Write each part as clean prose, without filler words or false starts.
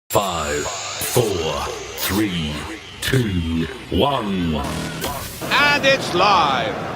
5, 4, 3, 2, 1. And it's live.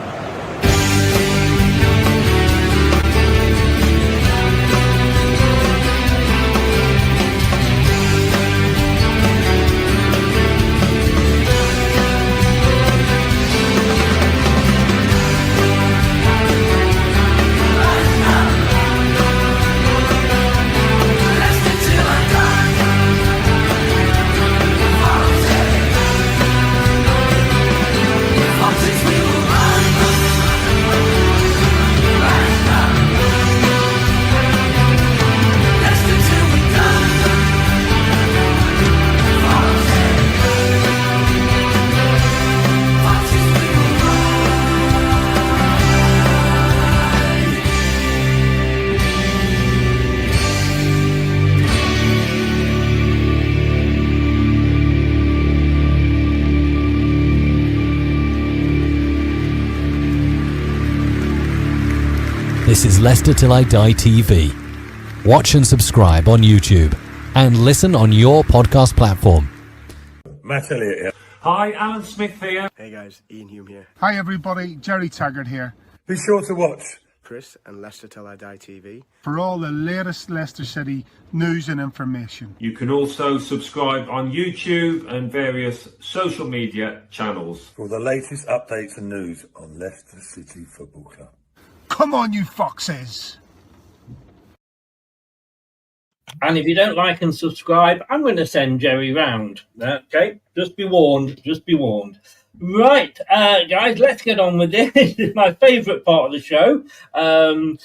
This is Leicester Till I Die TV. Watch and subscribe on YouTube and listen on your podcast platform. Matt Elliott here. Hi, Alan Smith here. Hey guys, Ian Hume here. Hi everybody, Jerry Taggart here. Be sure to watch Chris and Leicester Till I Die TV for all the latest Leicester City news and information. You can also subscribe on YouTube and various social media channels. for the latest updates and news on Leicester City Football Club. Come on, you foxes! And if you don't like and subscribe, I'm going to send Jerry round. Okay, just be warned. Just be warned. Right, guys, let's get on with this. This is my favourite part of the show. Brad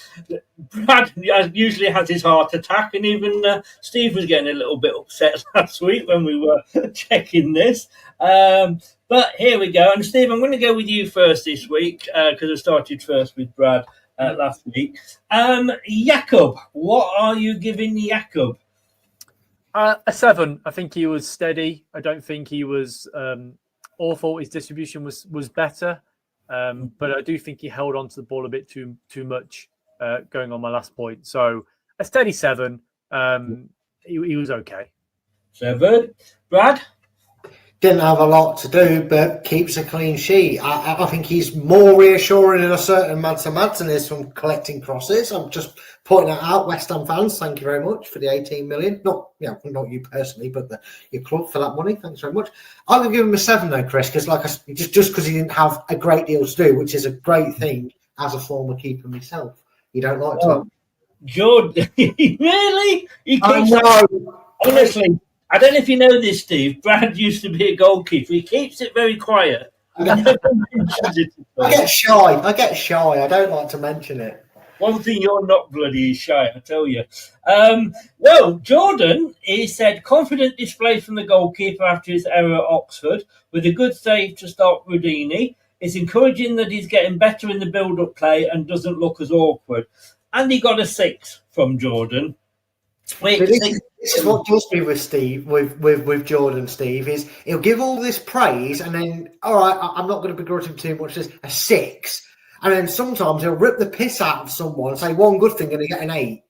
usually has his heart attack, and even Steve was getting a little bit upset last week when we were checking this. But here we go. And Steve, I'm going to go with you first this week because I started first with Brad last week. Jakub, what are you giving Jakub? A 7. I think he was steady. I don't think he was awful. His distribution was better, but I do think he held on to the ball a bit too much. Going on my last point, so a steady 7. He was okay. 7, Brad. Didn't have a lot to do, but keeps a clean sheet. I think he's more reassuring in a certain Madsen is from collecting crosses. I'm just pointing that out, West Ham fans. Thank you very much for the 18 million. Not you personally, but your club for that money. Thanks very much. I'm gonna give him a 7 though, Chris, because just because he didn't have a great deal to do, which is a great thing as a former keeper myself. You don't like to. Jordan, really? I know. Honestly. I don't know if you know this, Steve. Brad used to be a goalkeeper. He keeps it very quiet. I get shy. I don't like to mention it. One thing you're not bloody shy, I tell you. Well, Jordan, he said, confident display from the goalkeeper after his error at Oxford, with a good save to stop Rudini. It's encouraging that he's getting better in the build-up play and doesn't look as awkward. And he got a 6 from Jordan. This is what does me with Steve, with Jordan, Steve, is he'll give all this praise and then, all right, I'm not going to begrudge him too much, just a 6. And then sometimes he'll rip the piss out of someone and say one good thing and he get an 8.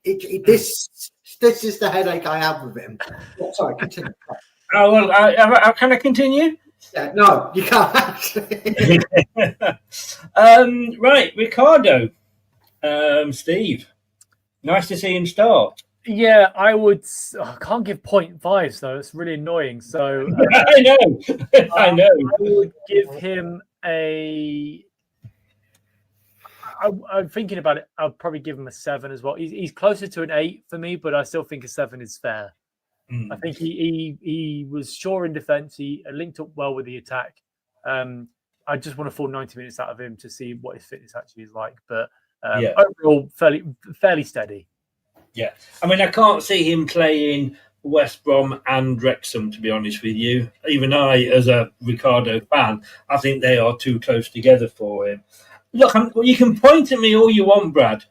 This is the headache I have with him. Sorry, continue. Oh, well, can I continue? Yeah, no, you can't actually. Right, Ricardo. Steve, nice to see him start. Yeah, I can't give 0.5s though. It's really annoying. So I know. I know. I would give him I'm thinking about it. I'll probably give him a 7 as well. He's closer to an 8 for me, but I still think a 7 is fair. I think he was sure in defence. He linked up well with the attack. I just want a full 90 minutes out of him to see what his fitness actually is like. But overall, fairly steady. Yeah, I mean, I can't see him playing West Brom and Wrexham, to be honest with you. Even I, as a Ricardo fan, I think they are too close together for him. Look, you can point at me all you want, Brad.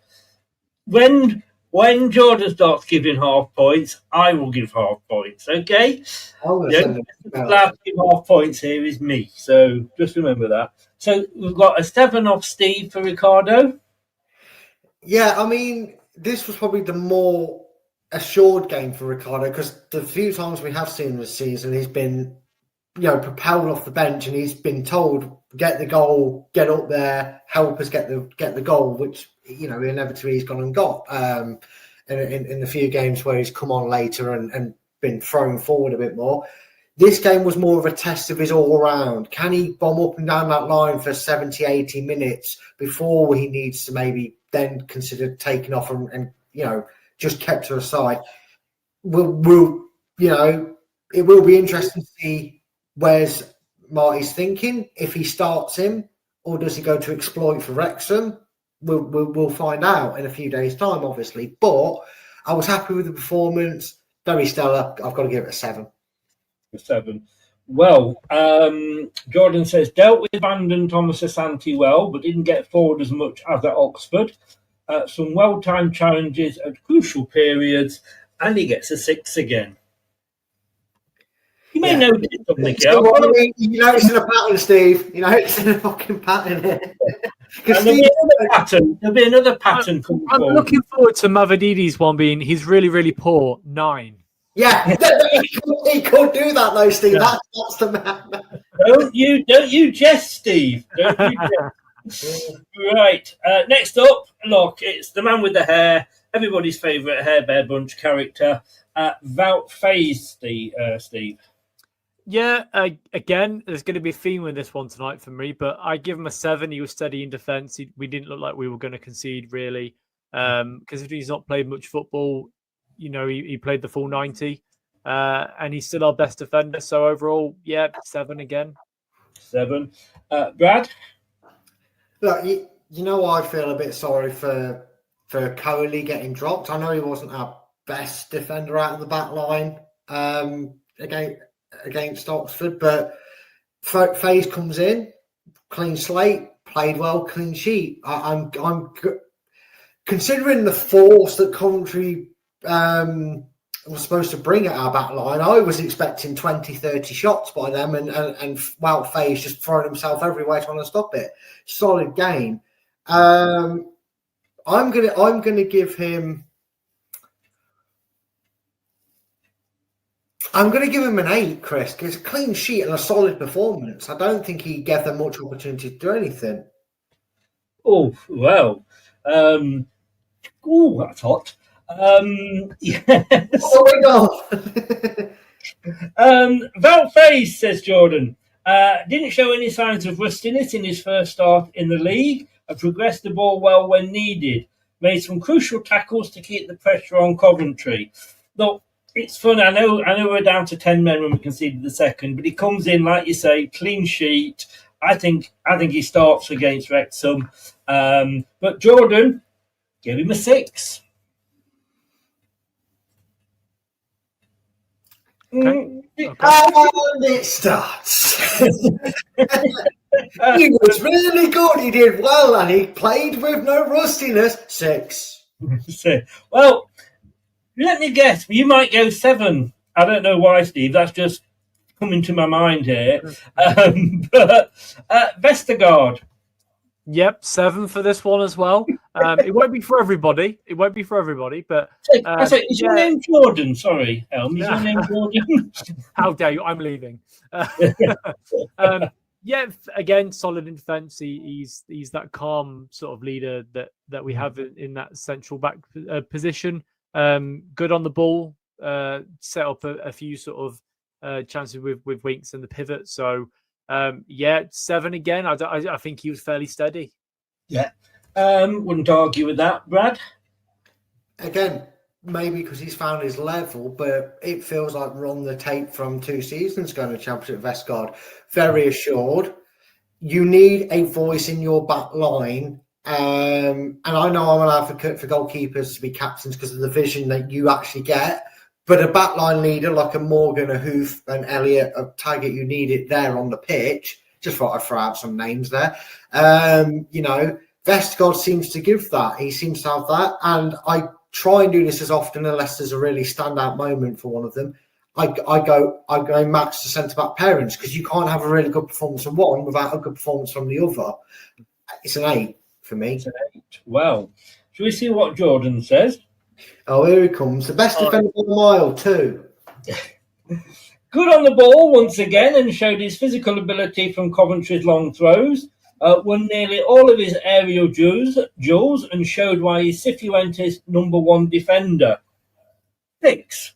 When Jordan starts giving half points, I will give half points, okay? The last to give half points here is me, so just remember that. So we've got a 7 off Steve for Ricardo. Yeah, I mean, this was probably the more assured game for Ricardo, because the few times we have seen him this season, he's been, propelled off the bench, and he's been told, get the goal, get up there, help us get the goal, which inevitably he's gone and got in the few games where he's come on later and been thrown forward a bit more. This game was more of a test of his all-round. Can he bomb up and down that line for 70, 80 minutes before he needs to maybe then consider taking off and just kept to the side? It will be interesting to see where's Marty's thinking, if he starts him or does he go to exploit for Wrexham. We'll find out in a few days' time, obviously. But I was happy with the performance. Very stellar. I've got to give it a 7. 7. Well, Jordan says, dealt with Brandon Thomas Asante well, but didn't get forward as much as at Oxford. Some well-timed challenges at crucial periods, and he gets a 6 again. You may know something else. It's in a pattern, Steve. It's in a fucking pattern here. There'll be another pattern coming I'm forward. looking forward to Mavadidi's one being, he's really, really poor, 9. Yeah, he could do that though, Steve. Yeah. That's the man. Don't you jest, Steve. Don't you jest. Right. Next up, look, it's the man with the hair, everybody's favourite Hair Bear Bunch character, Wout Faes, Steve. Yeah, again, there's going to be a theme with this one tonight for me, but I give him a 7. He was steady in defence. We didn't look like we were going to concede, really, because if he's not played much football, he played the full 90, and he's still our best defender. So overall, 7 again. 7. Brad? Look, I feel a bit sorry for Coley getting dropped. I know he wasn't our best defender out of the back line against Oxford, but Faes comes in, clean slate, played well, clean sheet. I'm considering the force that Coventry was supposed to bring at our back line. I was expecting 20, 30 shots by them, and Wout Faes just throwing himself everywhere trying to stop it. Solid game. I'm gonna give him. I'm going to give him an 8, Chris. It's a clean sheet and a solid performance. I don't think he gave them much opportunity to do anything. Oh, well. That's hot. Yes. Oh, my God. Wout Faes, says Jordan, didn't show any signs of rustiness in his first start in the league. Progressed the ball well when needed. Made some crucial tackles to keep the pressure on Coventry. Look, it's fun. I know we're down to 10 men when we conceded the second, but he comes in, like you say, clean sheet. I think he starts against Wrexham. But Jordan, give him a 6. Okay. And it starts. He was really good. He did well, and he played with no rustiness. 6. Well, let me guess. You might go 7. I don't know why, Steve. That's just coming to my mind here. But Vestergaard. Yep, 7 for this one as well. It won't be for everybody. But is your name Jordan? Sorry, Elm. Is your name Jordan? How dare you? I'm leaving. Again, solid in defence. He's that calm sort of leader that we have in that central back position. Good on the ball. Set up a few sort of chances with Winks and the pivot. So 7 again. I think he was fairly steady. Yeah. Wouldn't argue with that, Brad. Again, maybe because he's found his level, but it feels like we're on the tape from 2 seasons ago in the Championship. Vestergaard, very assured. You need a voice in your back line. And I know I'm an advocate for goalkeepers to be captains because of the vision that you actually get. But a backline leader like a Morgan, a Hoof, an Elliott, a Taggart, you need it there on the pitch. Just thought I'd throw out some names there. Vestergaard seems to give that. He seems to have that. And I try and do this as often unless there's a really standout moment for one of them. I go match the centre-back pairings because you can't have a really good performance from one without a good performance from the other. It's an 8 for me. It's an 8. Well, shall we see what Jordan says? Oh, here he comes. The best defender of the mile, too. Good on the ball once again and showed his physical ability from Coventry's long throws. Won nearly all of his aerial duels and showed why he's Cifuentes' number one defender. 6.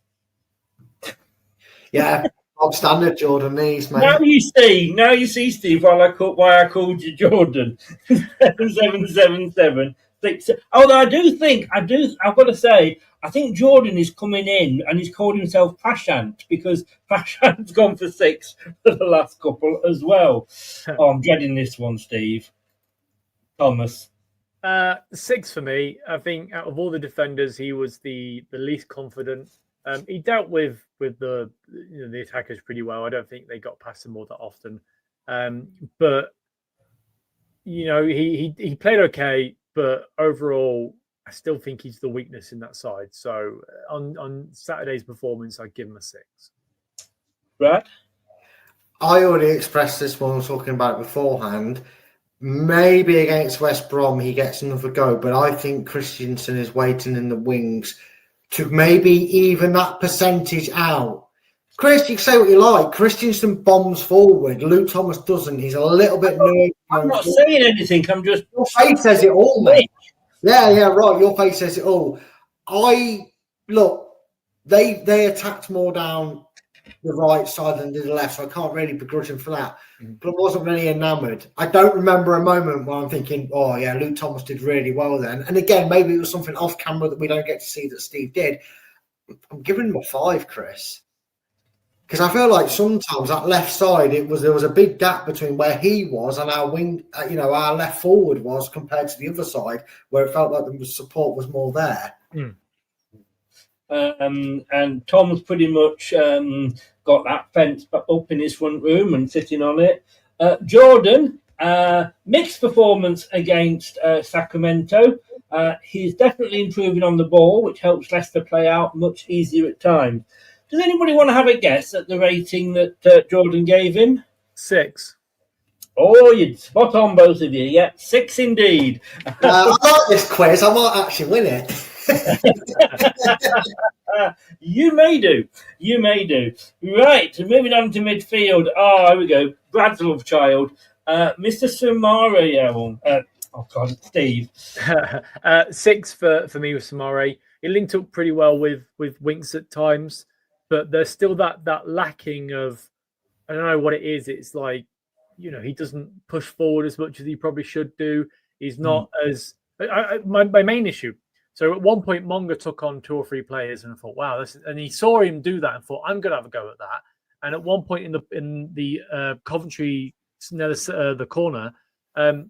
Yeah, bog standard Jordan these, mate. Now you see, Steve, why I called you Jordan. 777. 6. Although I've got to say, I think Jordan is coming in and he's called himself Prashant because Prashant's gone for 6 for the last couple as well. Oh, I'm dreading this one, Steve. Thomas. 6 for me. I think out of all the defenders, he was the least confident. He dealt with the attackers pretty well. I don't think they got past him all that often. But he played okay. But overall, I still think he's the weakness in that side. So on Saturday's performance, I'd give him a 6. Right. I already expressed this when I was talking about it beforehand. Maybe against West Brom, he gets another go. But I think Christensen is waiting in the wings to maybe even that percentage out. Chris, you can say what you like. Christensen bombs forward. Luke Thomas doesn't. He's a little bit nervous. I'm not saying anything. I'm just... Your face says it all, mate. Yeah, right. Your face says it all. They attacked more down the right side than the left, so I can't really begrudge him for that. But I wasn't really enamoured. I don't remember a moment where I'm thinking, oh, yeah, Luke Thomas did really well then. And again, maybe it was something off camera that we don't get to see that Steve did. I'm giving him a 5, Chris. Because I feel like sometimes that left side, there was a big gap between where he was and our wing, our left forward was compared to the other side, where it felt like the support was more there. And Tom's pretty much got that fence up in his front room and sitting on it. Jordan, mixed performance against Sacramento. He's definitely improving on the ball, which helps Leicester play out much easier at times. Does anybody want to have a guess at the rating that Jordan gave him? 6. Oh, you're spot on, both of you. Yeah, 6 indeed. I like this quiz. I might actually win it. You may do. Right, moving on to midfield. Oh, here we go. Brad's love child. Mr. Sumare. Steve. 6 for me with Sumare. He linked up pretty well with Winks at times. But there's still that lacking of, I don't know what it is. It's like, he doesn't push forward as much as he probably should do. He's not as... My main issue. So at one point, Monga took on 2 or 3 players and I thought, wow. And he saw him do that and thought, I'm going to have a go at that. And at one point in the Coventry, the corner,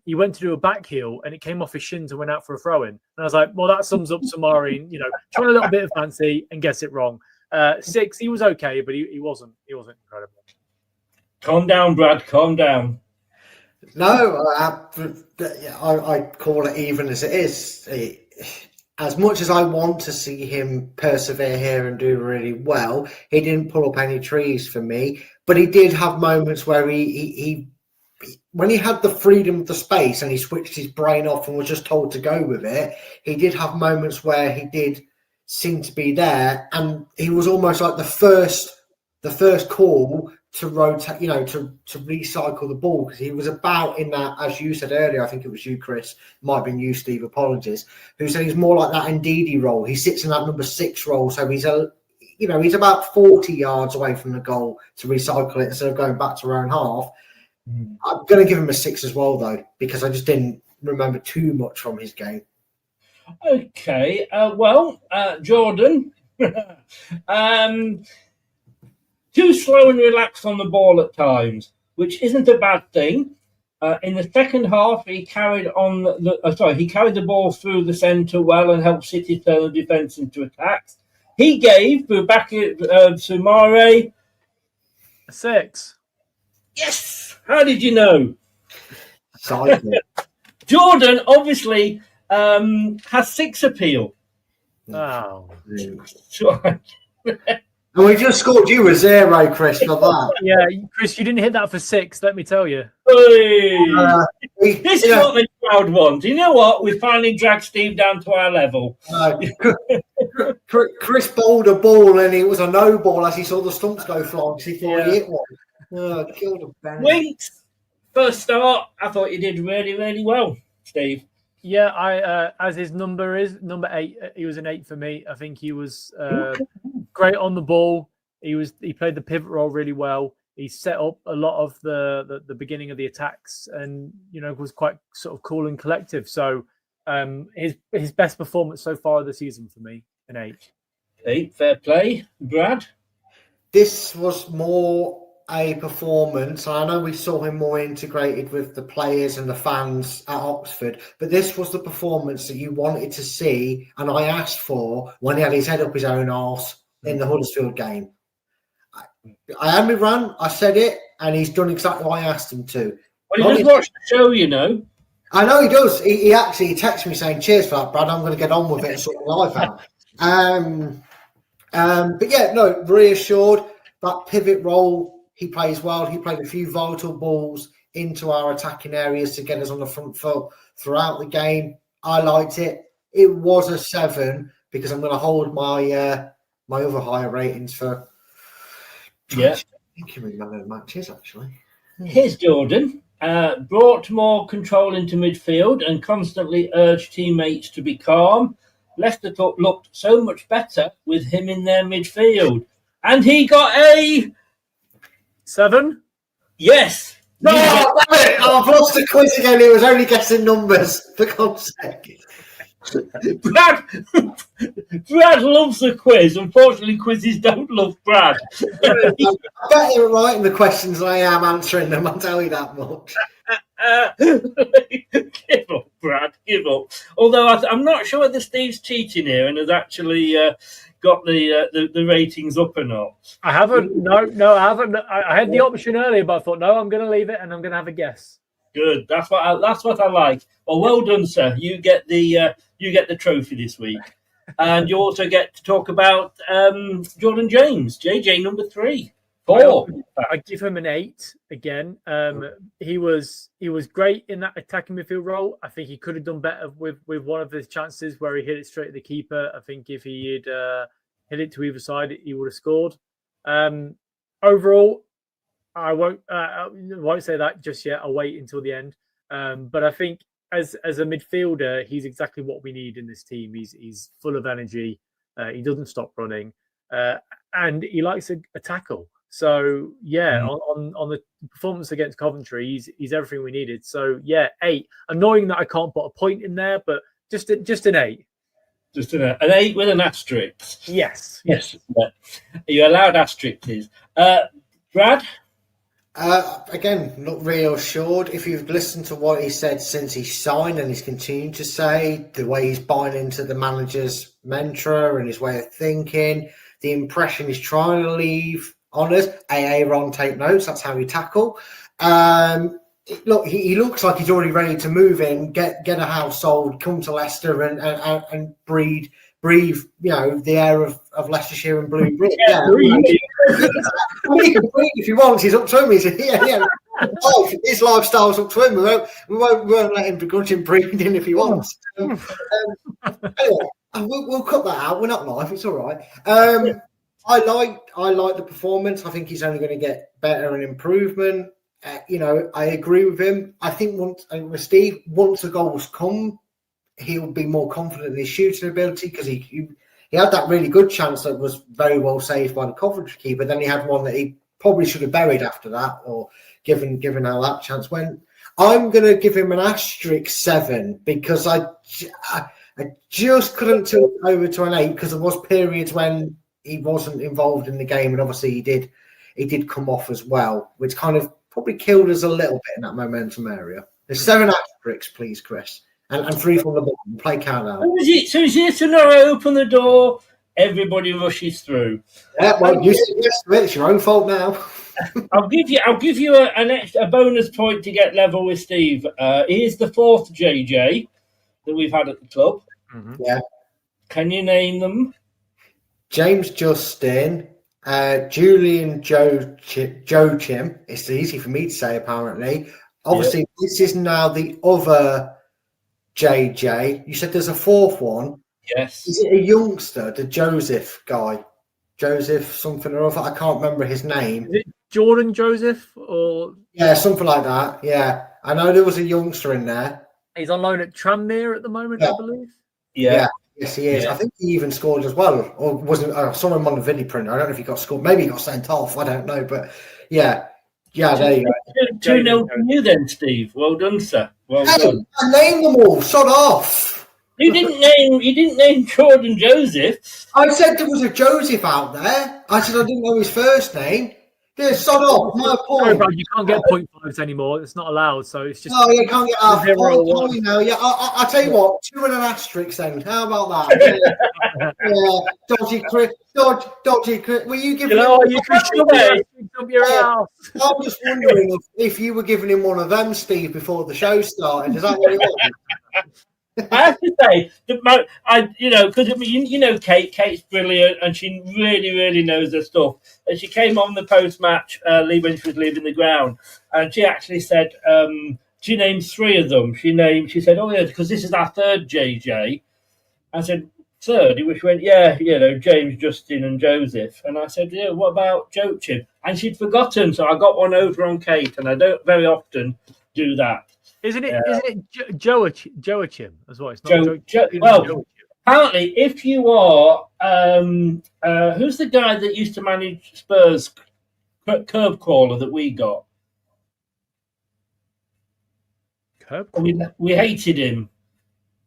he went to do a back heel and it came off his shins and went out for a throw-in. And I was like, well, that sums up Samari, trying a little bit of fancy and gets it wrong. 6, he was okay, but he wasn't incredible. Calm down, Brad. Calm down. No, I call it even as it is. As much as I want to see him persevere here and do really well, he didn't pull up any trees for me. But he did have moments where he when he had the freedom of the space and he switched his brain off and was just told to go with it, he did have moments where he did seem to be there, and he was almost like the first call to rotate, to recycle the ball, because he was about in that, as you said earlier, I think it was you, Chris, might have been you, Steve, apologies, who said he's more like that Ndidi role. He sits in that number 6 role, so he's he's about 40 yards away from the goal to recycle it instead of going back to our own half. I'm going to give him a 6 as well, though, because I just didn't remember too much from his game. Okay, Jordan, too slow and relaxed on the ball at times, which isn't a bad thing. In the second half, he carried the ball through the centre well and helped City turn the defence into attacks. He gave Boubacar Sumare a 6. Yes. How did you know? Jordan obviously has 6 appeal. Oh. And we just scored you a 0, Chris, for that. Yeah, Chris, you didn't hit that for 6. Let me tell you. This is what the crowd wants. You know what? We finally dragged Steve down to our level. Chris bowled a ball and it was a no ball as he saw the stumps go flying because he thought he hit one. Killed a bang. Winks, first start, I thought you did really, really well, Steve. Yeah, I as his number is number 8. He was an 8 for me. I think he was great on the ball. He played the pivot role really well. He set up a lot of the beginning of the attacks, and was quite sort of cool and collective. So his best performance so far of the season for me, an 8. 8, fair play, Brad. This was more a performance. I know we saw him more integrated with the players and the fans at Oxford, but this was the performance that you wanted to see, and I asked for when he had his head up his own arse in the Huddersfield game. I had me run, I said it, and he's done exactly what I asked him to. Well, he does watch the show, I know he does. He actually texted me saying, "Cheers for that, Brad. I'm going to get on with it and sort my life out." But yeah, no, reassured. That pivot role, he plays well. He played a few vital balls into our attacking areas to get us on the front foot throughout the game. I liked it. It was a 7 because I'm going to hold my my other higher ratings for. Yeah, I can remember the matches actually. Here's Jordan. Brought more control into midfield and constantly urged teammates to be calm. Leicester looked so much better with him in their midfield. And he got a 7? Yes. No, I've lost the quiz again. It was only guessing numbers, for God's sake. Brad loves the quiz. Unfortunately, quizzes don't love Brad. I'm better at writing the questions than I am answering them, I'll tell you that much. Give up, Brad. Give up. Although I'm not sure whether Steve's cheating here and has actually got the ratings up or not. I haven't. No, I haven't. I had the option earlier, but I thought, no, I'm going to leave it and I'm going to have a guess. Good. That's what I like. Well done, sir. You get the trophy this week, and you also get to talk about Jordan James, JJ number 3. 4. I give him an 8 again. He was great in that attacking midfield role. I think he could have done better with one of his chances where he hit it straight at the keeper. I think if he had hit it to either side, he would have scored. Overall, I won't say that just yet. I'll wait until the end. But I think as a midfielder, he's exactly what we need in this team. He's full of energy. He doesn't stop running, and he likes a tackle. So yeah, on the performance against Coventry, he's everything we needed. So yeah, 8. Annoying that I can't put a point in there, but just an 8. Just an 8 with an asterisk. Yes. You're allowed asterisks. Brad? Again, not real assured. If you've listened to what he said since he signed and he's continued to say, the way he's buying into the manager's mantra and his way of thinking, the impression he's trying to leave on us. Ron, take notes. That's how we tackle. Look, he looks like he's already ready to move in, get a house sold, come to Leicester and breathe, the air of Leicestershire and blue brick. He can breathe if he wants. He's up to him. His lifestyle's up to him. We won't let him begrudge him breathing if he wants. Anyway, we'll cut that out. We're not live. It's all right. I like the performance. I think he's only going to get better and improvement. I agree with him. I think once the goals come, he'll be more confident in his shooting ability because he had that really good chance that was very well saved by the Coventry keeper. Then he had one that he probably should have buried after that, or given how that chance went. I'm going to give him an asterisk 7 because I just couldn't tilt over to an 8 because there was periods when he wasn't involved in the game, and obviously he did come off as well, which kind of probably killed us a little bit in that momentum area. There's 7 asterisks, please, Chris. And 3 from the bottom. Play countdown. So is it to not open the door? Everybody rushes through. Yeah, well, you said yes to it. It's your own fault now. I'll give you a bonus point to get level with Steve. Here's the 4th JJ that we've had at the club. Mm-hmm. Yeah. Can you name them? James Justin, Julian Joachim. It's easy for me to say, apparently. Obviously, This is now the other JJ. You said there's a fourth one. Yes. Is it a youngster, the Joseph guy? Joseph something or other. I can't remember his name. Is it Jordan Joseph or something like that. Yeah, I know there was a youngster in there. He's on loan at Tranmere at the moment, I believe. Yeah. Yes, he is. I think he even scored as well, or wasn't? I saw him on the video printer. I don't know if he got scored. Maybe he got sent off. I don't know, but yeah. There you go. 2-0 from you then, Steve. Well done, sir. Well done. I named them all. Sod off. You didn't name Jordan Joseph. I said there was a Joseph out there. I said I didn't know his first name. Yeah, sod off. My point. Sorry, bro, you can't get 0.5s anymore. It's not allowed. So it's just. Oh, you can't get half point. You know, yeah. I tell you what, 2 and an asterisk then. How about that? Dodgy Chris. Dodgy Chris. Were you giving? You could up your ass. I'm just wondering if you were giving him one of them, Steve, before the show started. Is that what it was? I have to say, because Kate's brilliant and she really, really knows her stuff. And she came on the post-match leave when she was leaving the ground, and she actually said she named 3 of them. She said, "Oh yeah, because this is our third JJ." I said, "Third?" She went, "Yeah, James, Justin, and Joseph." And I said, "Yeah, what about Joachim?" And she'd forgotten, so I got one over on Kate, and I don't very often do that. Isn't it Joachim as well? It's not apparently, if you are, who's the guy that used to manage Spurs, curb crawler that we got? We hated him.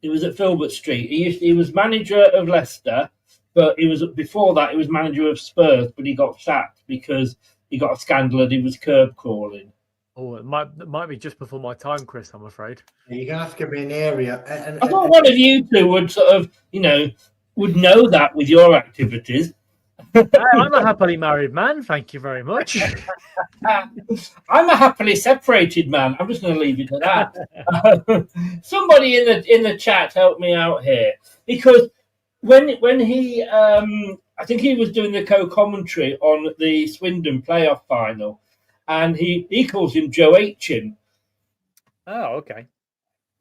He was at Filbert Street. He was manager of Leicester, but before that he was manager of Spurs. But he got sacked because he got a scandal that he was curb crawling. Oh, it might be just before my time, Chris, I'm afraid. You're going to have to give me an area. I thought one of you two would sort of, would know that with your activities. I'm a happily married man, thank you very much. I'm a happily separated man. I'm just going to leave it at that. Somebody in the chat help me out here. Because when he, I think he was doing the co-commentary on the Swindon playoff final, and he calls him Joachim. Oh, okay.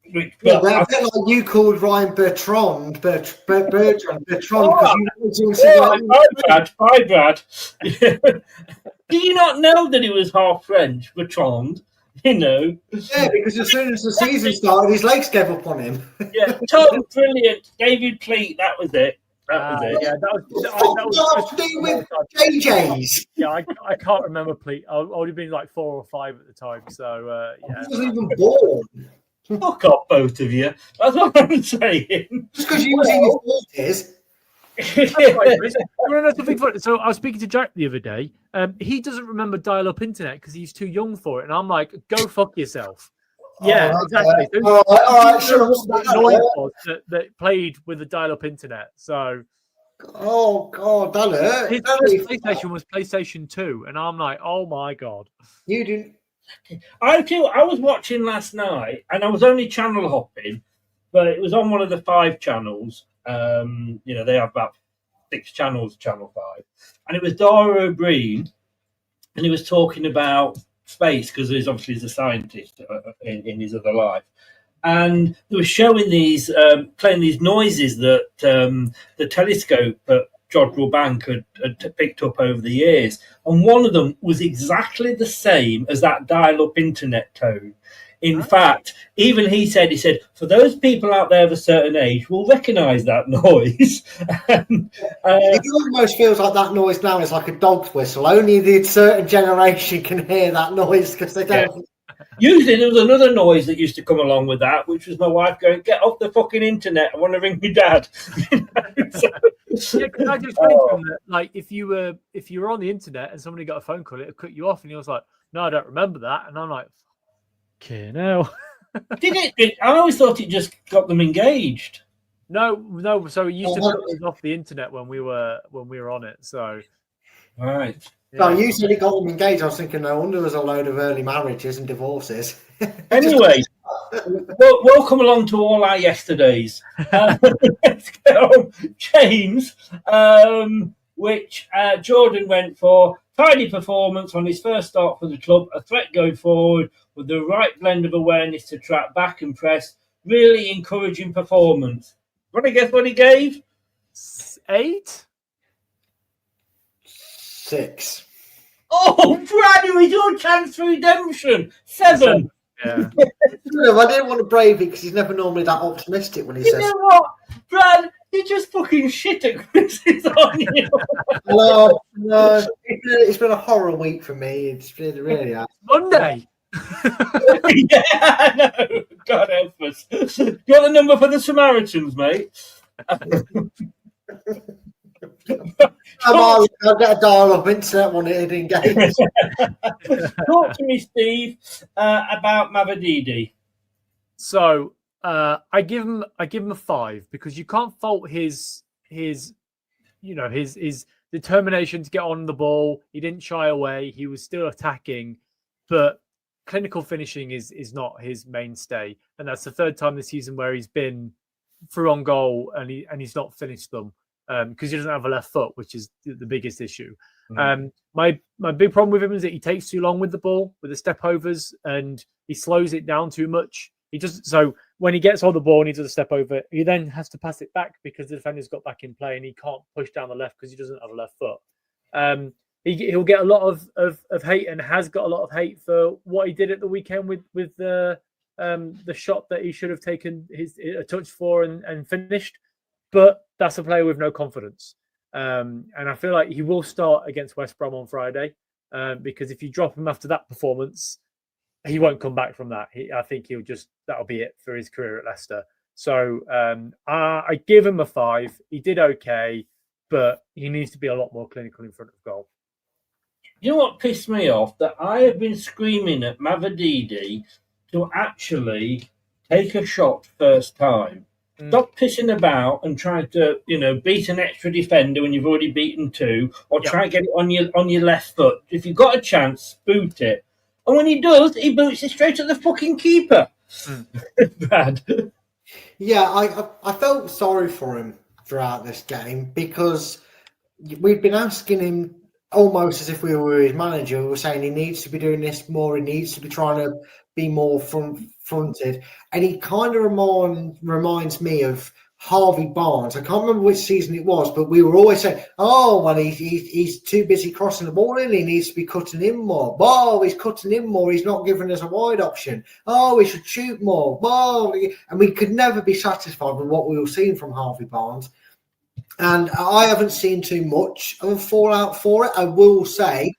A bit like you called Ryan Bertrand. Bertrand. Hi, Brad. Do you not know that he was half French, Bertrand? Yeah, because as soon as the season started, his legs gave up on him. Yeah, Tom, brilliant. David Pleat, that was it. Yeah, that was to do with JJ's. Yeah, I can't remember Pleat. I would have been like 4 or 5 at the time. So yeah, I wasn't even born. Fuck off, both of you. That's what I'm saying. Just because you was in your 40s. So I was speaking to Jack the other day. He doesn't remember dial-up internet because he's too young for it, and I'm like, go fuck yourself. Yeah, exactly. All right, sure. That played with the dial-up internet. So, oh god, that hurt. His first PlayStation was PlayStation 2, and I'm like, oh my god. You didn't. I was watching last night, and I was only channel hopping, but it was on one of the 5 channels. They have about 6 channels, Channel 5, and it was Dara O'Brien, and he was talking about space because he's obviously a scientist in his other life, and they were showing these playing these noises that the telescope at Jodrell Bank had picked up over the years, and one of them was exactly the same as that dial-up internet tone. In fact, even he said, for those people out there of a certain age will recognise that noise. It almost feels like that noise now is like a dog's whistle. Only the certain generation can hear that noise because they don't. Yeah. Usually there was another noise that used to come along with that, which was my wife going, "Get off the fucking internet, I want to ring my dad." Can I just explain to him that, like, if you were on the internet and somebody got a phone call, it would cut you off, and he was like, "No, I don't remember that," and I'm like, "Okay, no." Did it? I always thought it just got them engaged. No. So it used to cut us off the internet when we were on it. So, right. No, you said it got them engaged. I was thinking, no wonder there's a load of early marriages and divorces. Anyway, welcome along to all our yesterdays. Let's go, James. which Jordan went for. Tidy performance on his first start for the club, a threat going forward with the right blend of awareness to track back and press. Really encouraging performance. Want to guess what he gave? 8? 6. Oh, Brad, it was your chance for redemption. 7. Yeah. I didn't want to brave it because he's never normally that optimistic when he You says. know what, Brad? You just fucking shit at quizzes, aren't you? No, it's been a horror week for me. It's been really hard. Monday. Yeah, I know. God help us. Got the number for the Samaritans, mate? I'll get a dial-up internet one here in games. Talk to me, Steve, about Mavididi. So I give him a 5 because you can't fault his determination to get on the ball. He didn't shy away. He was still attacking, but clinical finishing is not his mainstay, and that's the third time this season where he's been through on goal and he's not finished them because he doesn't have a left foot, which is the biggest issue. My big problem with him is that he takes too long with the ball, with the step overs, and he slows it down too much. He just so when he gets on the ball and he does a step over, he then has to pass it back because the defender's got back in play and he can't push down the left because he doesn't have a left foot. He'll get a lot of hate and has got a lot of hate for what he did at the weekend with the shot that he should have taken a touch for and finished. But that's a player with no confidence. And I feel like he will start against West Brom on Friday because if you drop him after that performance, he won't come back from that. I think that'll be it for his career at Leicester. So I give him a 5. He did okay, but he needs to be a lot more clinical in front of goal. You know what pissed me off? That I have been screaming at Mavididi to actually take a shot first time. Stop pissing about and try to, beat an extra defender when you've already beaten 2, or try and get it on your left foot. If you've got a chance, boot it. And when he does, he boots it straight at the fucking keeper. Bad. Yeah, I felt sorry for him throughout this game because we've been asking him almost as if we were his manager. We were saying he needs to be doing this more. He needs to be trying to be more fronted. And he kind of reminds me of Harvey Barnes. I can't remember which season it was, but we were always saying, he's too busy crossing the ball in. He needs to be cutting in more. Oh, he's cutting in more. He's not giving us a wide option. Oh, we should shoot more. Oh, and we could never be satisfied with what we were seeing from Harvey Barnes. And I haven't seen too much of a fallout for it. I will say,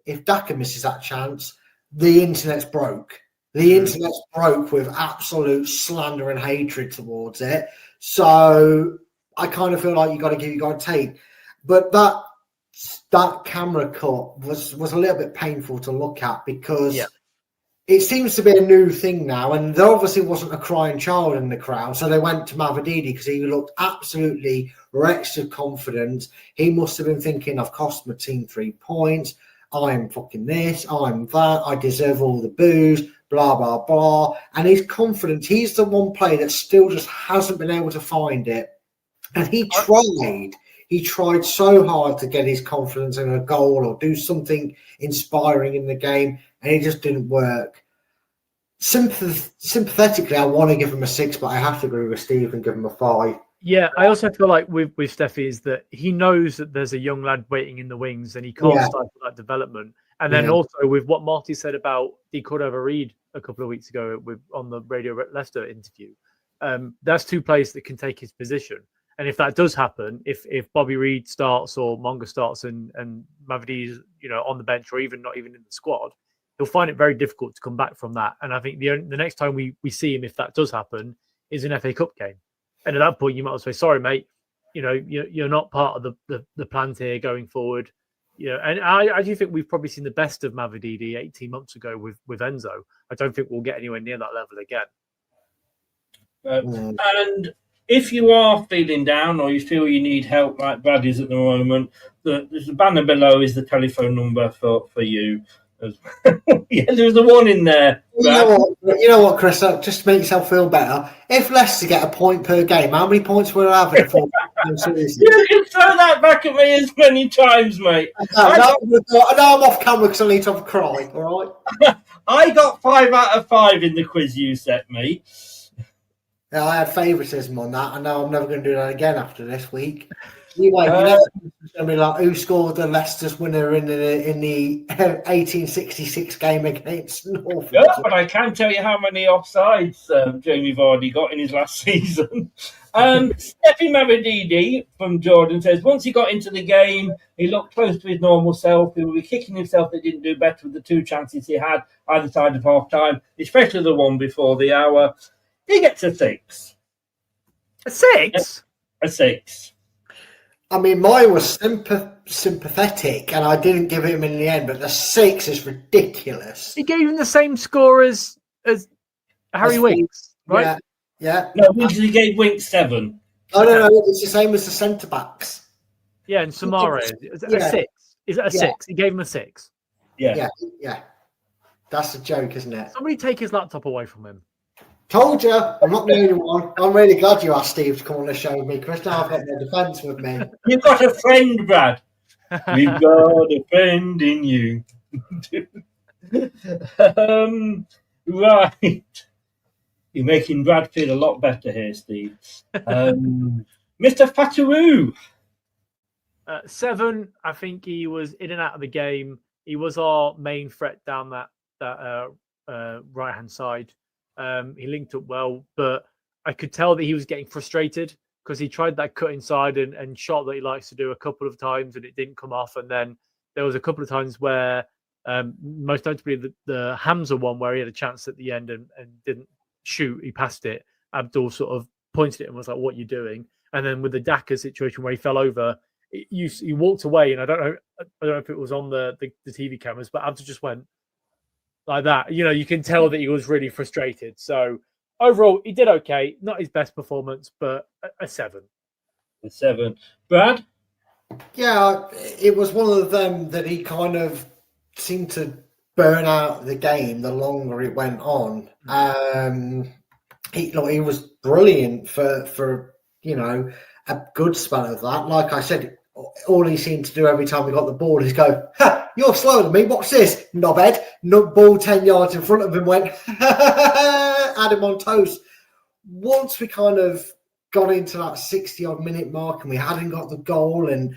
if Daka misses that chance, the internet's broke. The internet's broke with absolute slander and hatred towards it. So I kind of feel like you got to give, you got to take. But that camera cut was a little bit painful to look at because it seems to be a new thing now. And there obviously wasn't a crying child in the crowd. So they went to Mavididi because he looked absolutely wrecked of confidence. He must have been thinking, I've cost my team 3 points. I'm fucking this. I'm that. I deserve all the boos. Blah, blah, blah. And he's confident. He's the one player that still just hasn't been able to find it. And he tried so hard to get his confidence in a goal or do something inspiring in the game, and it just didn't work. Sympathetically, I want to give him a 6, but I have to agree with Steve and give him a 5. Yeah, I also feel like with Steffi is that he knows that there's a young lad waiting in the wings and he can't stifle that development. And then also with what Marty said about Di Cordova-Reid a couple of weeks ago on the Radio Leicester interview, that's 2 players that can take his position. And if that does happen, if Bobby Reid starts or Monga starts and Mavidi's on the bench or not even in the squad, he'll find it very difficult to come back from that. And I think the next time we see him, if that does happen, is an FA Cup game. And at that point, you might as well say, "Sorry, mate, you're not part of the plans here going forward." And I do think we've probably seen the best of Mavididi 18 months ago with Enzo. I don't think we'll get anywhere near that level again. And if you are feeling down or you feel you need help like Brad is at the moment, the banner below is the telephone number for you. Yeah, there was the one in there. You know what, Chris? Just to make yourself feel better, if Leicester get a point per game, how many points will I have in a full season? You can throw that back at me as many times, mate. Now I'm off camera because I need to have a cry, all right? I got 5 out of 5 in the quiz you set me. Yeah, I had favouritism on that, and now I'm never going to do that again after this week. Anyway, it's going to be like, who scored the Leicester's winner in the 1866 game against North? Yeah, but I can tell you how many offsides Jamie Vardy got in his last season. Steffi Mavididi from Jordan says, once he got into the game, he looked close to his normal self. He would be kicking himself that he didn't do better with the 2 chances he had either side of half time, especially the one before the hour. He gets a 6. A 6? A 6. I mean, mine was sympathetic, and I didn't give him in the end, but the 6 is ridiculous. He gave him the same score as Harry Winks, right? Yeah. No, he gave Winks 7. Oh, no, it's the same as the centre-backs. Yeah, and Samara, is it a 6? Is it a 6? He gave him a 6. Yeah. That's a joke, isn't it? Somebody take his laptop away from him. Told you, I'm not the only one. I'm really glad you asked Steve to come on the show with me, Chris. Now I've got my defence with me. You've got a friend, Brad. We've got a friend in you. Right. You're making Brad feel a lot better here, Steve. Mr. Fataroo. 7, I think he was in and out of the game. He was our main threat down that right-hand side. He linked up well, but I could tell that he was getting frustrated because he tried that cut inside and shot that he likes to do a couple of times and it didn't come off. And then there was a couple of times where, most notably the Hamza one, where he had a chance at the end and didn't shoot. He passed it. Abdul sort of pointed at him and was like, "What are you doing?" And then with the Daka situation where he fell over, he walked away, and I don't know if it was on the TV cameras, but Abdul just went like that. You know, you can tell that he was really frustrated. So overall, he did okay. Not his best performance, but a 7. A 7. Brad? Yeah, it was one of them that he kind of seemed to burn out the game the longer it went on. He was brilliant for a good spell of that. Like I said, all he seemed to do every time we got the ball is go, "Ha! You're slower than me. Watch this, knobhead." Ball 10 yards in front of him, went, had him on toast. Once we kind of got into that 60-odd minute mark and we hadn't got the goal, and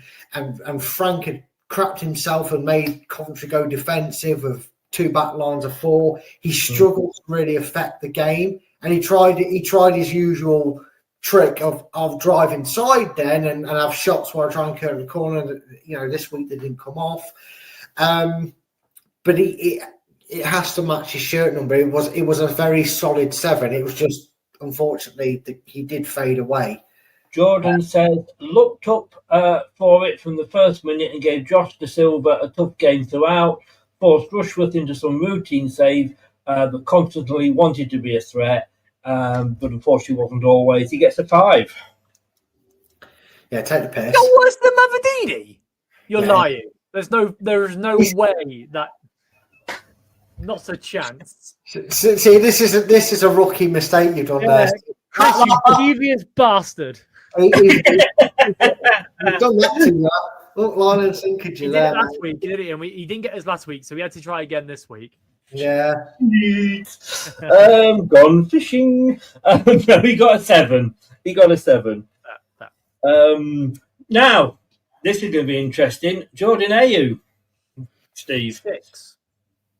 Frank had crapped himself and made Coventry go defensive of 2 back lines of 4, he struggled to really affect the game. And he tried his usual trick of drive inside then and have shots where I try and curve the corner. This week they didn't come off. But it has to match his shirt number. It was a very solid 7. It was just, unfortunately, he did fade away. Jordan says, looked up for it from the first minute and gave Josh De Silva a tough game throughout, forced Rushworth into some routine save, but constantly wanted to be a threat, but unfortunately wasn't always. He gets a 5. Yeah, take the piss. You're worse than Mavididi. You're lying. There is no way that. Not a chance. See, this is a rookie mistake you've done there. Chris, you devious bastard. He's done that to you. Look, line and sinker, He did it last week, didn't he? And he didn't get us last week, so we had to try again this week. Yeah. Gone fishing. No, he got a 7. Now, this is going to be interesting. Jordan Ayew, Steve. 6.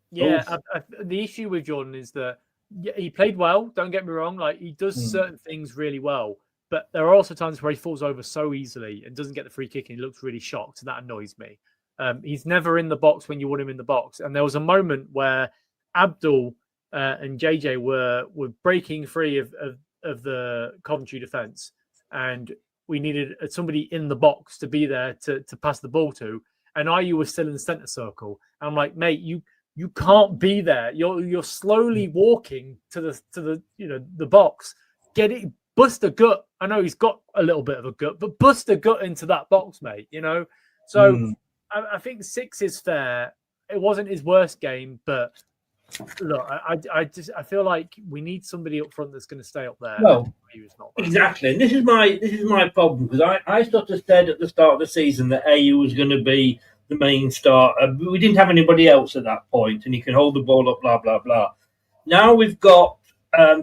Yeah, the issue with Jordan is that he played well. Don't get me wrong; like he does certain things really well, but there are also times where he falls over so easily and doesn't get the free kick, and he looks really shocked, and that annoys me. He's never in the box when you want him in the box, and there was a moment where Abdul and JJ were breaking free of the Coventry defence, and we needed somebody in the box to be there to pass the ball to, and Ayew was still in the centre circle. And I'm like, mate, you can't be there. You're slowly walking to the box. Get it, bust a gut. I know he's got a little bit of a gut, but bust a gut into that box, mate. So I think 6 is fair. it wasn't his worst game, but look, I feel like we need somebody up front that's going to stay up there. Well, He was not exactly, and this is my problem, because I sort of said at the start of the season that AU was going to be the main starter. We didn't have anybody else at that point, and he can hold the ball up, blah blah blah. Now we've got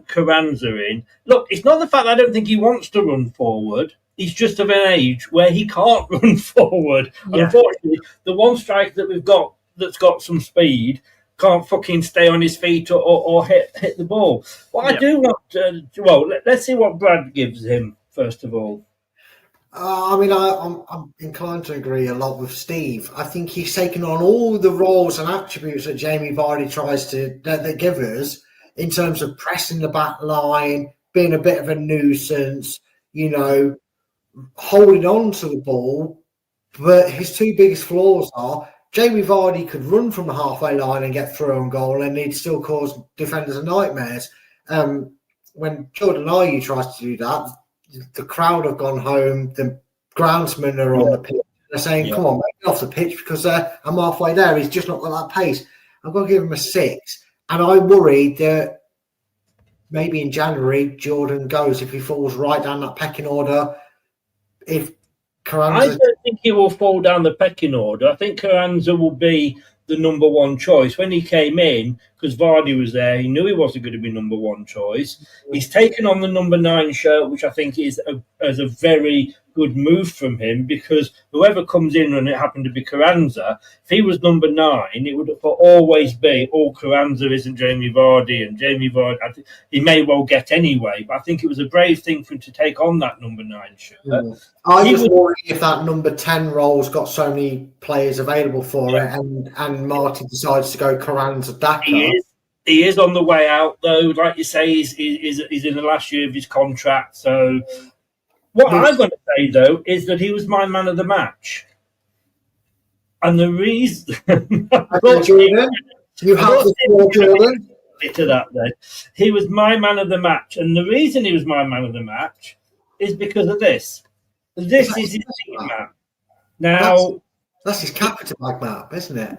Carranza in. Look, it's not the fact that I don't think he wants to run forward. He's just of an age where he can't run forward. Yeah. Unfortunately, the one striker that we've got that's got some speed can't fucking stay on his feet or hit the ball. What I do want, let's see what Brad gives him first of all. I mean, I'm inclined to agree a lot with Steve. I think he's taken on all the roles and attributes that Jamie Vardy tries to that give us in terms of pressing the back line, being a bit of a nuisance, holding on to the ball. But his two biggest flaws are Jamie Vardy could run from the halfway line and get through on goal, and he'd still cause defenders nightmares. When Jordan Ayew tries to do that, the crowd have gone home. The groundsmen are on the pitch. They're saying, "Come on, get off the pitch," because I'm halfway there. He's just not got that pace. I've got to give him a 6. And I worry that maybe in January Jordan goes if he falls right down that pecking order. If Carranza... I don't think he will fall down the pecking order. I think Carranza will be the number one choice. When he came in, because Vardy was there, he knew he wasn't going to be number one choice. He's taken on the number 9 shirt, which I think is a very good move from him, because whoever comes in, and it happened to be Carranza, if he was number 9, it would always be, Carranza isn't Jamie Vardy, and Jamie Vardy, he may well get anyway, but I think it was a brave thing for him to take on that number 9 shirt. I just worry if that number 10 role's got so many players available for it, and Marty decides to go Carranza Daka. He is on the way out, though. Like you say, he's in the last year of his contract. So what I'm going to say, though, is that he was my man of the match. And the reason... You have to Jordan. To that, then. He was my man of the match. And the reason he was my man of the match is because of this. This is his team map. Now... That's his captain map, isn't it?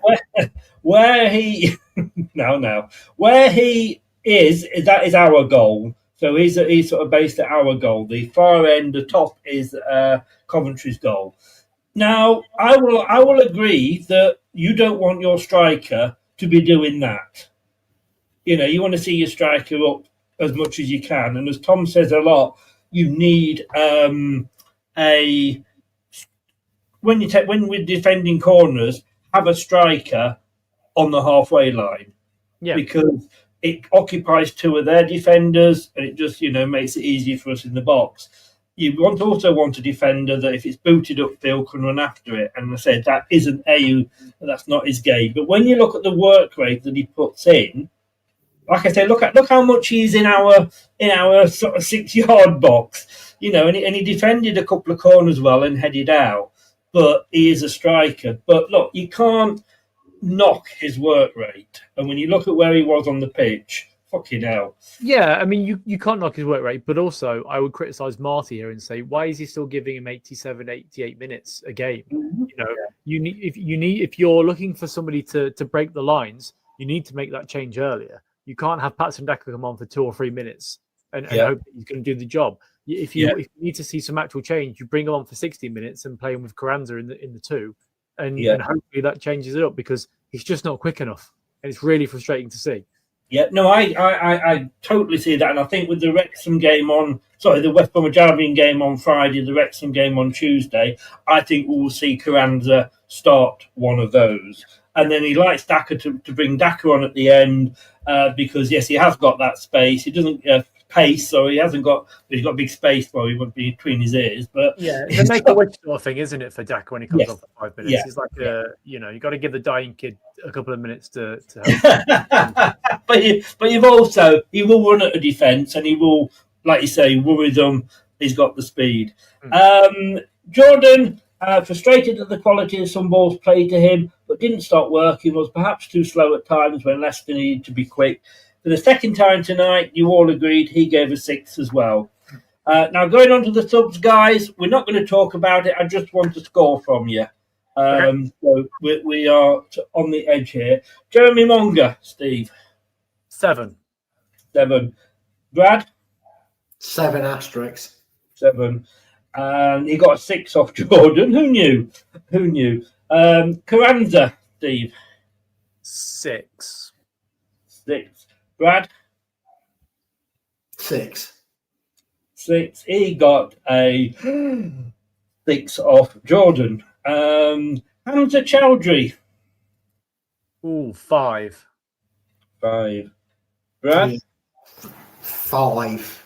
Where he where he is that is our goal. So he's sort of based at our goal. The far end, the top is Coventry's goal. Now I will agree that you don't want your striker to be doing that. You want to see your striker up as much as you can, and as Tom says a lot, you need when we're defending corners, have a striker on the halfway line, because it occupies 2 of their defenders, and it just makes it easier for us in the box. You also want a defender that, if it's booted upfield, can run after it. And I said that isn't AU, that's not his game. But when you look at the work rate that he puts in, like I say, look how much he's in our sort of 6-yard box, and he defended a couple of corners well and headed out. But he is a striker. But look, you can't knock his work rate. And when you look at where he was on the pitch, fucking hell. Yeah, I mean, you can't knock his work rate. But also, I would criticise Marty here and say, why is he still giving him 87, 88 minutes a game? If you're looking for somebody to break the lines, you need to make that change earlier. You can't have Patson Daka come on for 2 or 3 minutes and hope that he's going to do the job. If you need to see some actual change, you bring him on for 60 minutes and play him with Carranza in the 2, and hopefully that changes it up, because he's just not quick enough, and it's really frustrating to see. Yeah, no, I totally see that, and I think with the the West Bromwich Albion game on Friday, the Wrexham game on Tuesday, I think we will see Carranza start one of those, and then he likes Daka to bring Daka on at the end, because yes, he has got that space. He doesn't. Pace, so he's got big space while he won't be between his ears. But it's a make-a-wish sort of thing, isn't it, for Daka when he comes on for 5 minutes? It's like you got to give the dying kid a couple of minutes to help. but you've also, he will run at a defence, and he will, like you say, worry them. He's got the speed. Jordan, frustrated at the quality of some balls played to him, but didn't stop working. Was perhaps too slow at times when Leicester needed to be quick. For the second time tonight, you all agreed he gave a 6 as well. Now, going on to the subs, guys, we're not going to talk about it. I just want a score from you. So we are on the edge here. Jeremy Monger, Steve. 7. 7. Brad? 7 asterisks. 7. And he got a 6 off Jordan. Who knew? Who knew? Carranza, Steve. 6. 6. Brad? 6. 6. He got a 6 off Jordan. Hamza Chowdhury. Ooh, 5. 5. Brad? 5.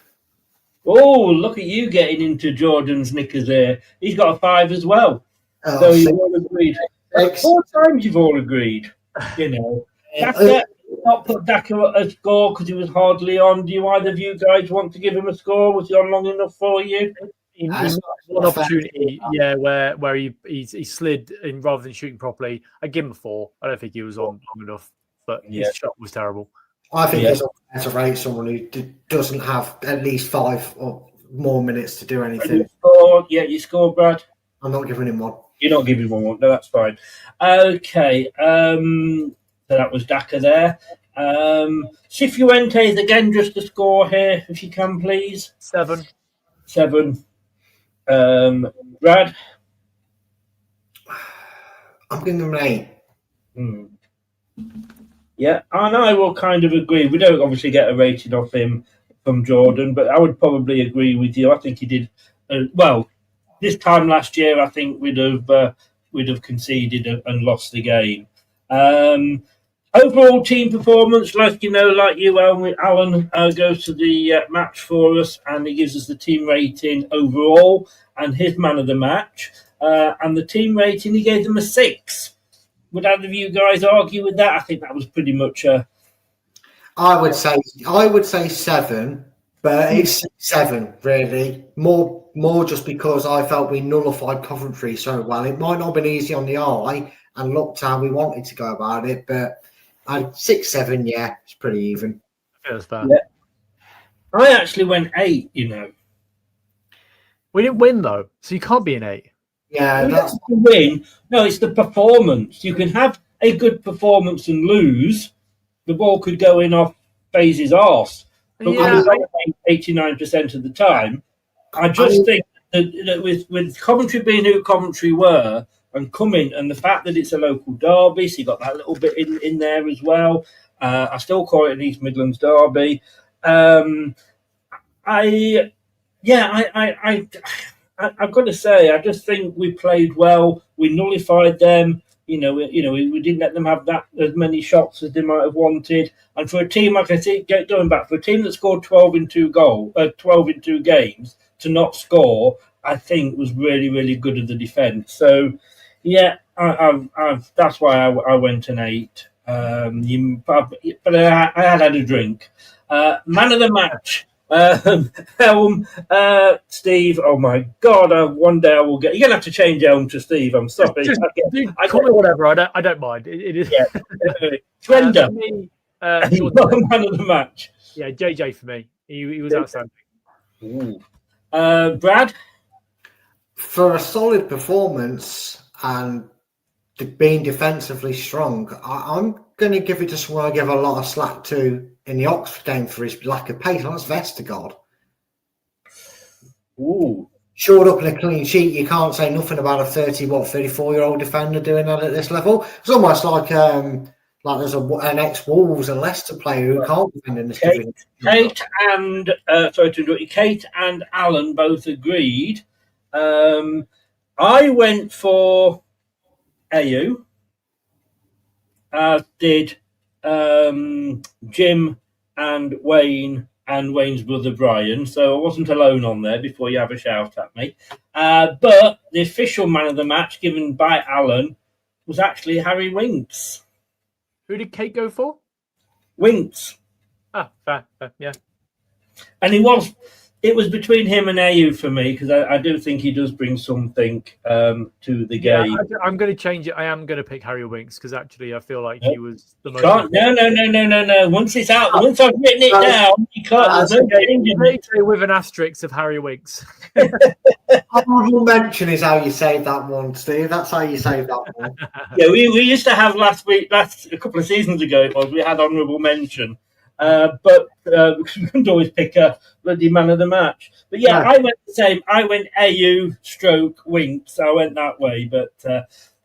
Oh, look at you getting into Jordan's knickers there. He's got a 5 as well. Oh, So you've 6. all agreed. 6. 4 times you've all agreed. You know. Daka, not put Daka at a score because he was hardly on. Do you either of you guys want to give him a score? Was he on long enough for you? He one opportunity, yeah, where he slid in rather than shooting properly. I give him a 4. I don't think he was on long enough, but his shot was terrible. I think it's unfair to rate someone who doesn't have at least 5 or more minutes to do anything. You scored, Brad. I'm not giving him one. You're not giving him one. No, that's fine. Okay. So that was Daka there. Cifuentes again, just a score here, if you can, please. 7. 7. Brad? I'm giving him an 8. Yeah, and I will kind of agree. We don't obviously get a rating off him from Jordan, but I would probably agree with you. I think he did well. This time last year, I think we'd have conceded and lost the game. Overall team performance, like you, Alan goes to the match for us, and he gives us the team rating overall and his man of the match. And the team rating, he gave them a 6. Would either of you guys argue with that? I think that was pretty much I would say 7, but it's 7 really. More just because I felt we nullified Coventry so well. It might not have been easy on the eye and looked how we wanted to go about it, but 6, 7, yeah, it's pretty even. Feels fair. Yeah. I actually went 8. We didn't win though, so you can't be an 8. Yeah, that's the win. No, it's the performance. You can have a good performance and lose. The ball could go in off FaZe's arse. But Yeah. 89% of the time. I just think that with Coventry being who Coventry were and coming, and the fact that it's a local derby, so you got that little bit in there as well. I still call it an East Midlands derby. I've got to say, I just think we played well. We nullified them. We didn't let them have as many shots as they might have wanted. And for a team, like I say, going back, for a team that scored 12 in 2 games to not score, I think was really, really good at the defence. So, yeah, that's why I went an 8. But I had a drink. Man of the match. Helm, Steve. Oh my God! One day I will get. You're gonna have to change Helm to Steve. I'm sorry. I call it whatever. I don't mind. It is. Yeah. Trender. For me, Man of the match. Yeah, JJ for me. He was outstanding. Ooh. Brad, for a solid performance and being defensively strong. I'm going to give it to someone I give a lot of slack to in the Oxford game for his lack of pace. That's Vestergaard. Ooh. Shored up in a clean sheet, you can't say nothing about a 34-year-old defender doing that at this level. It's almost like there's an ex-Wolves and Leicester player who can't defend in this division. Kate and Kate and Alan both agreed. I went for AU, as did Jim and Wayne and Wayne's brother Brian, so I wasn't alone on there before you have a shout at me. But the official man of the match given by Alan was actually Harry Winks. Who did Kate go for? Winks. Ah, fair, yeah. And he was, It was between him and AU for me because I do think he does bring something to the game. I'm going to change it. I am going to pick Harry Winks because actually I feel like he was the most. No. Once it's out, once I've written it down, you can't. With an asterisk of Harry Winks. Honorable mention is how you save that one, Steve. That's how you save that one. Yeah, we used to have a couple of seasons ago. It was we had honourable mention. But we couldn't always pick a bloody man of the match. But yeah, I went the same. I went AU / Winks. I went that way. But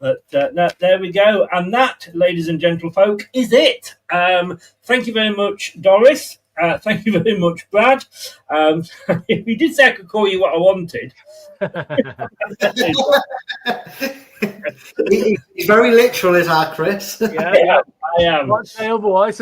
no, there we go. And that, ladies and gentlefolk, is it. Thank you very much, Doris. Thank you very much, Brad. We did say I could call you what I wanted. He's very literal, is our Chris? Yeah, I am. Can't say otherwise.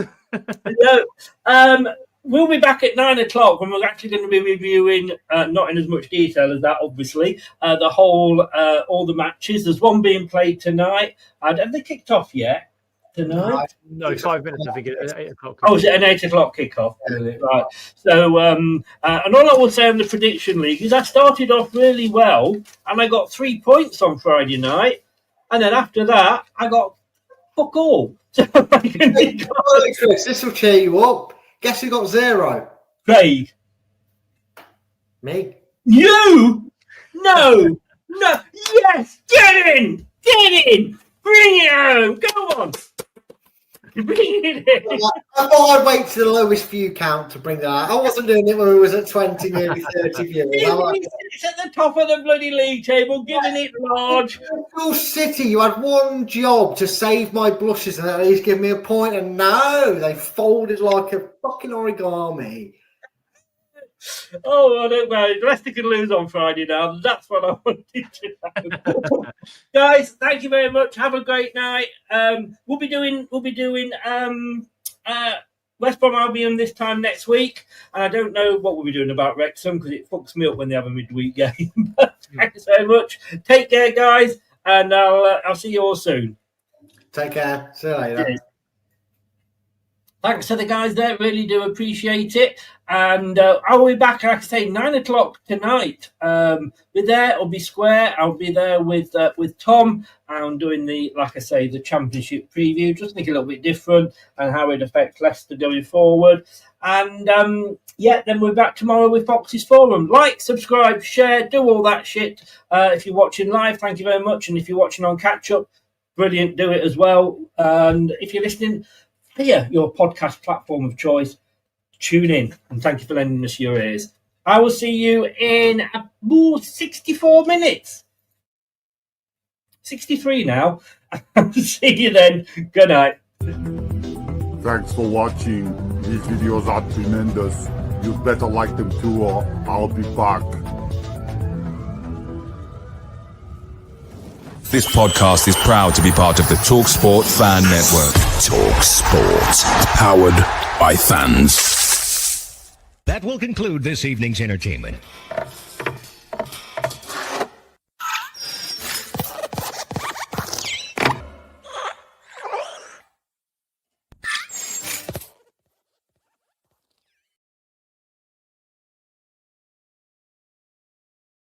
We'll be back at 9 o'clock when we're actually going to be reviewing, not in as much detail as that, obviously, the whole, all the matches. There's one being played tonight. Have they kicked off yet? Tonight? No, 5 minutes, I think, at 8 o'clock. Oh, is it an 8 o'clock kickoff? Yeah. Right. So, and all I will say on the prediction league is I started off really well and I got 3 points on Friday night. And then after that, I got fuck all. So Chris, this will cheer you up. Guess who got 0? Craig. Me? You? No. Yes. Get in. Bring it home. Go on. Bring it in. I thought I'd wait to the lowest view count to bring that out. I wasn't doing it when we was at 20, nearly 30 viewers. It's at the top of the bloody league table, giving it large. Liverpool City, you had one job to save my blushes and at least give me a point, and no, they folded like a fucking origami. Oh, I don't know. Leicester can lose on Friday now. That's what I wanted to know. Guys, thank you very much. Have a great night. We'll be doing West Brom Albion this time next week. And I don't know what we'll be doing about Wrexham because it fucks me up when they have a midweek game. Thanks very much. Take care, guys, and I'll see you all soon. Take care. See you later. Cheers. Thanks to the guys there, really do appreciate it. And I'll be back, like I say, 9 o'clock tonight. Be there, I'll be square. I'll be there with Tom. I'm doing the championship preview, just make it a little bit different and how it affects Leicester going forward. And then we're back tomorrow with Fox's Forum. Like, subscribe, share, do all that shit. If you're watching live, thank you very much. And if you're watching on catch up, brilliant, do it as well. And if you're listening via your podcast platform of choice, tune in, and thank you for lending us your ears. I will see you in 64 minutes. 63 now. See you then. Good night. Thanks for watching. These videos are tremendous. You better like them too, or I'll be back. This podcast is proud to be part of the TalkSport Fan Network. TalkSport. Powered by fans. That will conclude this evening's entertainment.